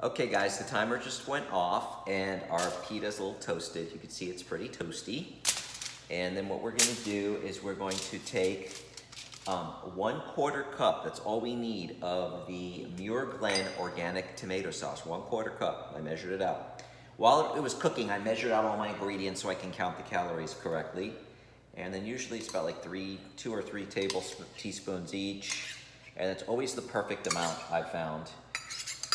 Okay guys, the timer just went off and our pita's a little toasted. You can see it's pretty toasty. And then what we're gonna do is we're going to take 1/4 cup, that's all we need, of the Muir Glen organic tomato sauce. 1/4 cup, I measured it out. While it was cooking, I measured out all my ingredients so I can count the calories correctly. And then usually it's about like 2 or 3 teaspoons each. And it's always the perfect amount, I've found,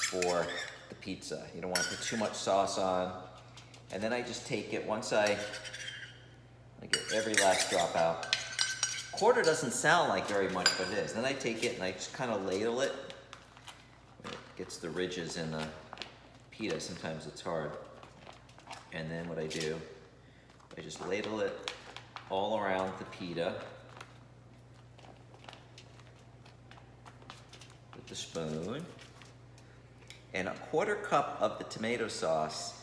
for the pizza. You don't want to put too much sauce on. And then I just take it once I get every last drop out. 1/4 doesn't sound like very much, but it is. Then I take it and I just kind of ladle it. It gets the ridges in the pita. Sometimes it's hard. And then what I do, I just ladle it all around the pita with the spoon. And 1/4 cup of the tomato sauce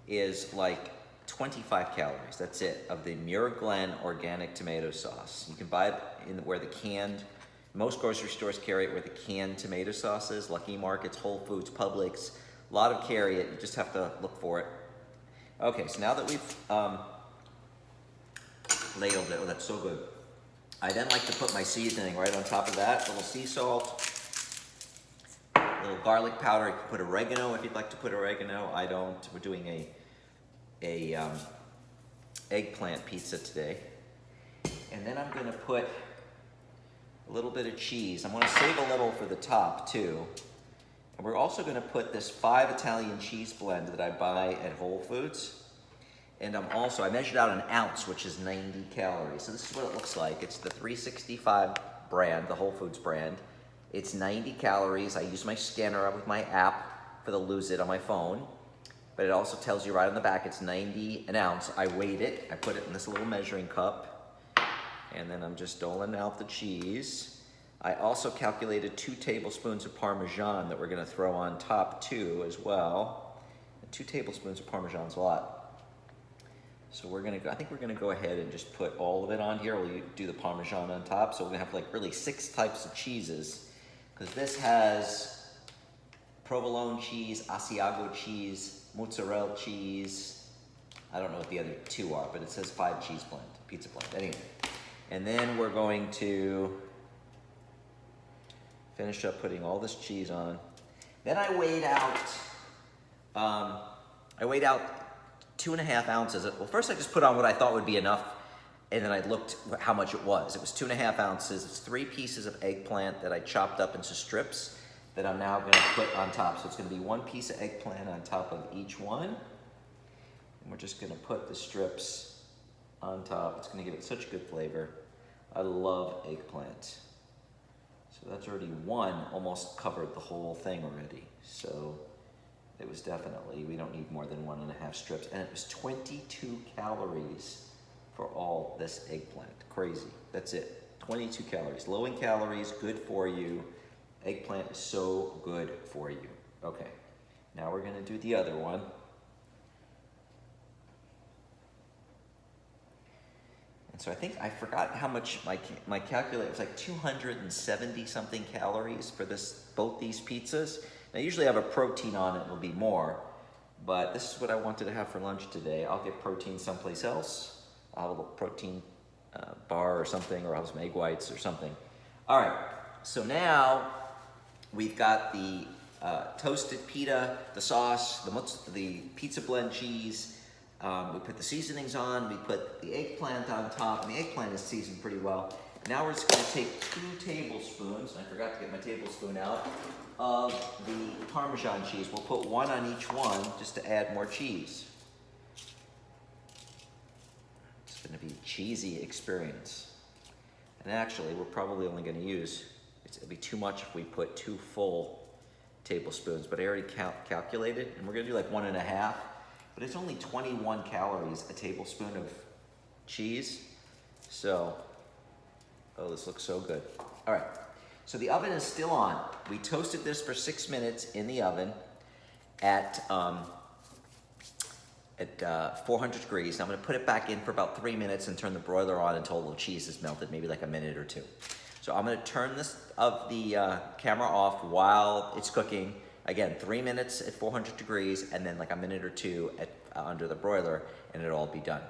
is like 25 calories. That's it, of the Muir Glen organic tomato sauce. You can buy it in where the canned, most grocery stores carry it where the canned tomato sauce is. Lucky Markets, Whole Foods, Publix, a lot of carry it. You just have to look for it. Okay, so now that we've ladled it, oh, that's so good. I then like to put my seasoning right on top of that. A little sea salt, a little garlic powder. You can put oregano if you'd like to put oregano. I don't. We're doing a eggplant pizza today. And then I'm gonna put a little bit of cheese. I'm gonna save a little for the top too. And we're also gonna put this 5 Italian cheese blend that I buy at Whole Foods. And I measured out an ounce, which is 90 calories. So this is what it looks like. It's the 365 brand, the Whole Foods brand. It's 90 calories. I use my scanner with my app for the Lose It on my phone. But it also tells you right on the back it's 90 an ounce. I weighed it. I put it in this little measuring cup. And then I'm just doling out the cheese. I also calculated 2 tablespoons of Parmesan that we're gonna throw on top too as well. And 2 tablespoons of Parmesan's a lot. So I think we're gonna go ahead and just put all of it on here. We'll do the Parmesan on top. So we're gonna have like really 6 types of cheeses, because this has provolone cheese, Asiago cheese, mozzarella cheese. I don't know what the other 2 are, but it says 5 cheese blend, pizza blend, anyway. And then we're going to finish up putting all this cheese on. Then I weighed out 2.5 ounces. Well, first I just put on what I thought would be enough, and then I looked how much it was. It was 2.5 ounces. It's 3 pieces of eggplant that I chopped up into strips that I'm now gonna put on top. So it's gonna be 1 piece of eggplant on top of each one. And we're just gonna put the strips on top. It's gonna give it such good flavor. I love eggplant. So that's already 1, almost covered the whole thing already. So it was definitely, we don't need more than 1.5 strips. And it was 22 calories for all this eggplant. Crazy, that's it. 22 calories, low in calories, good for you. Eggplant is so good for you. Okay, now we're gonna do the other one. And so I think I forgot how much my calculator was, like 270 something calories for both these pizzas. Now usually I have a protein on it, it'll be more, but this is what I wanted to have for lunch today. I'll get protein someplace else. I'll have a little protein bar or something, or I'll have some egg whites or something. All right, so now we've got the toasted pita, the sauce, the pizza blend cheese. We put the seasonings on, we put the eggplant on top, and the eggplant is seasoned pretty well. Now we're just gonna take 2 tablespoons, I forgot to get my tablespoon out, of the Parmesan cheese. We'll put 1 on each one just to add more cheese. It's gonna be a cheesy experience. And actually, we're probably only gonna use, it'll be too much if we put 2 full tablespoons, but I already calculated, and we're gonna do like 1.5, but it's only 21 calories a tablespoon of cheese. So, oh, this looks so good. All right, so the oven is still on. We toasted this for 6 minutes in the oven at 400 degrees. Now I'm gonna put it back in for about 3 minutes and turn the broiler on until the cheese is melted, maybe like a minute or 2. So I'm gonna turn the camera off while it's cooking. Again, 3 minutes at 400 degrees and then like a minute or two at, under the broiler, and it'll all be done.